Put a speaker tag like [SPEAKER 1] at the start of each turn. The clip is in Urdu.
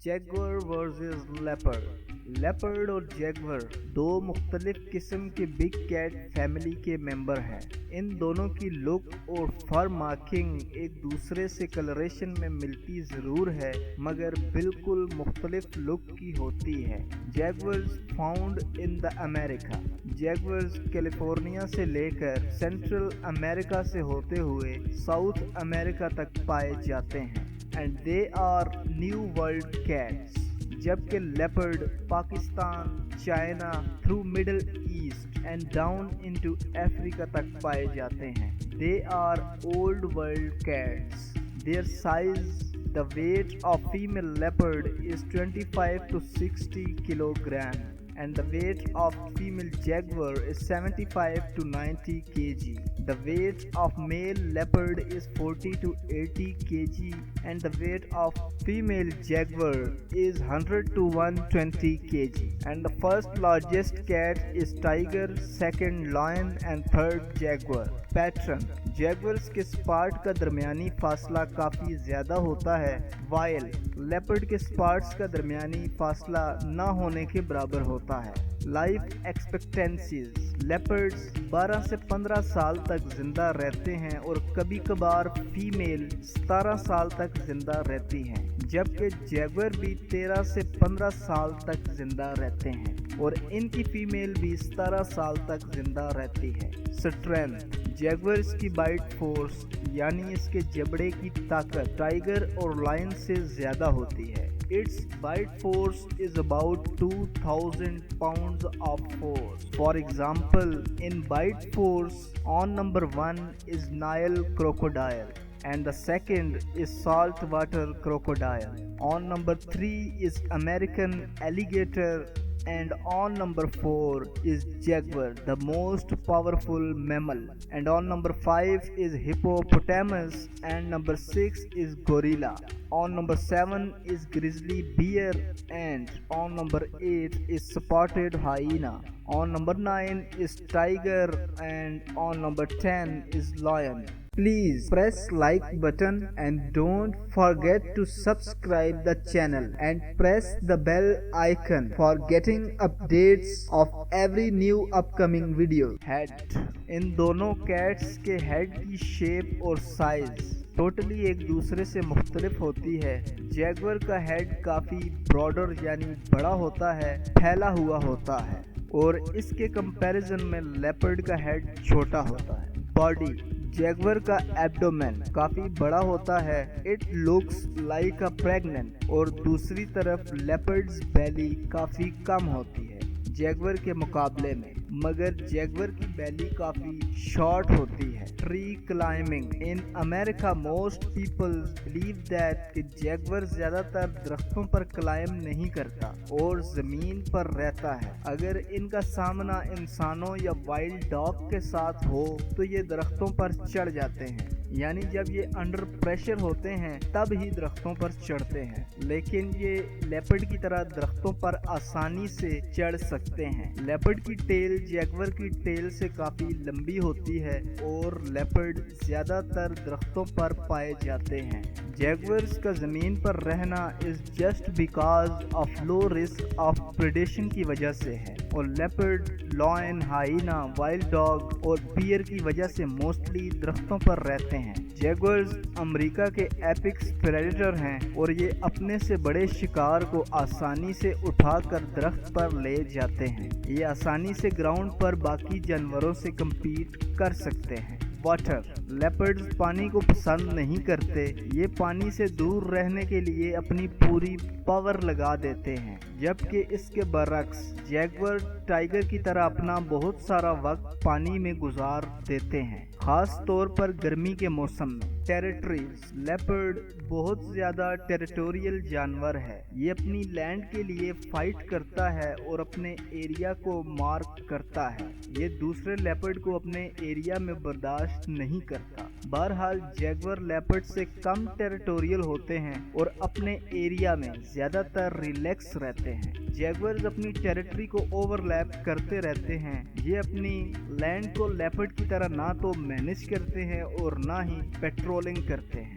[SPEAKER 1] جیگور ورسز لیپرڈ اور جیگور دو مختلف قسم کے بگ کیٹ فیملی کے ممبر ہیں۔ ان دونوں کی لک اور فر مارکنگ ایک دوسرے سے کلریشن میں ملتی ضرور ہے مگر بالکل مختلف لک کی ہوتی ہے۔ جیگورز found in the America. جیگورز California سے لے کر سینٹرل امریکہ سے ہوتے ہوئے ساؤتھ امریکہ تک پائے جاتے ہیں and they are New World cats، جبکہ leopard Pakistan, China, through Middle East and down into Africa تک پائے جاتے ہیں۔ They are Old World cats۔ Their size، the weight of female leopard is 25 to 60 kilogram and the weight of female jaguar is 75 to 90 kg. The weight of male leopard is 40 to 80 kg and the weight of female jaguar is 100 to 120 kg. And the first largest cat is tiger, second lion and third jaguar. Pattern: جیگورز کے سپاٹ کا درمیانی فاصلہ کافی زیادہ ہوتا ہے وائل لیپرڈ کے سپاٹس کا درمیانی فاصلہ نہ ہونے کے برابر ہوتا ہے۔ لائف ایکسپیکٹنسیز: لیپرڈز 12 سے 15 سال تک زندہ رہتے ہیں اور کبھی کبھار فیمیل 17 سال تک زندہ رہتی ہیں، جبکہ جیگور بھی 13 سے 15 سال تک زندہ رہتے ہیں اور ان کی فیمیل بھی 17 سال تک زندہ رہتی ہے۔ سٹرینتھ: جیگورز کی بائٹ فورس یعنی اس کے جبڑے کی طاقت ٹائیگر اور لائن سے زیادہ ہوتی ہے۔ Its bite force is about 2000 pounds of force. For example, in bite force, on number 1 is Nile crocodile and the second is saltwater crocodile. On number 3 is American alligator and on number 4 is jaguar, the most powerful mammal, and on number 5 is hippopotamus and number 6 is gorilla. On number 7 is grizzly bear and on number 8 is spotted hyena. On number 9 is tiger and on number 10 is lion. Please press like button and don't forget to subscribe the channel and press the bell icon for getting updates of every new upcoming video. Head: ان دونوں کیٹس کے ہیڈ کی شیپ اور سائز ٹوٹلی ایک دوسرے سے مختلف ہوتی ہے۔ جیگور کا ہیڈ کافی براڈر یعنی بڑا ہوتا ہے، پھیلا ہوا ہوتا ہے اور اس کے کمپیریزن میں لیپرڈ کا ہیڈ چھوٹا ہوتا ہے۔ باڈی: جیگور کا ایبڈومین کافی بڑا ہوتا ہے، it looks like a pregnant, اور دوسری طرف لیپرڈز بیلی کافی کم ہوتی ہے جیگور کے مقابلے میں، مگر جیگور کی بیلی کافی شارٹ ہوتی ہے۔ Tree climbing: in America most people believe that کہ جیگور زیادہ تر درختوں پر کلائم نہیں کرتا اور زمین پر رہتا ہے۔ اگر ان کا سامنا انسانوں یا وائلڈ ڈاگ کے ساتھ ہو تو یہ درختوں پر چڑھ جاتے ہیں، یعنی جب یہ انڈر پریشر ہوتے ہیں تب ہی درختوں پر چڑھتے ہیں، لیکن یہ لیپرڈ کی طرح درختوں پر آسانی سے چڑھ سکتے ہیں۔ لیپرڈ کی ٹیل جیگور کی ٹیل سے کافی لمبی ہوتی ہے اور لیپرڈ زیادہ تر درختوں پر پائے جاتے ہیں۔ جیگورز کا زمین پر رہنا is just because of low risk of predation کی وجہ سے ہے، اور leopard, lion, hyena, wild dog اور بیئر کی وجہ سے موسٹلی درختوں پر رہتے ہیں۔ جیگورز امریکہ کے ایپیکس پریڈیٹر ہیں اور یہ اپنے سے بڑے شکار کو آسانی سے اٹھا کر درخت پر لے جاتے ہیں۔ یہ آسانی سے گراؤنڈ پر باقی جانوروں سے کمپیٹ کر سکتے ہیں۔ واٹر: لیپرڈز پانی کو پسند نہیں کرتے، یہ پانی سے دور رہنے کے لیے اپنی پوری پاور لگا دیتے ہیں، جبکہ اس کے برعکس جیگور ٹائیگر کی طرح اپنا بہت سارا وقت پانی میں گزار دیتے ہیں، خاص طور پر گرمی کے موسم میں۔ ٹیریٹریز: لیپرڈ بہت زیادہ ٹیریٹوریل جانور ہے، یہ اپنی لینڈ کے لیے فائٹ کرتا ہے اور اپنے ایریا کو مارک کرتا ہے، یہ دوسرے لیپرڈ کو اپنے ایریا میں برداشت نہیں کرتا۔ بہرحال جیگور لیپرڈ سے کم ٹیریٹوریل ہوتے ہیں اور اپنے ایریا میں زیادہ تر ریلیکس رہتے ہیں۔ جیگورز اپنی ٹیریٹری کو اوور لیپ کرتے رہتے ہیں، یہ اپنی لینڈ کو لیپرڈ کی طرح نہ تو مینج کرتے ہیں اور نہ ہی پیٹرولنگ کرتے ہیں۔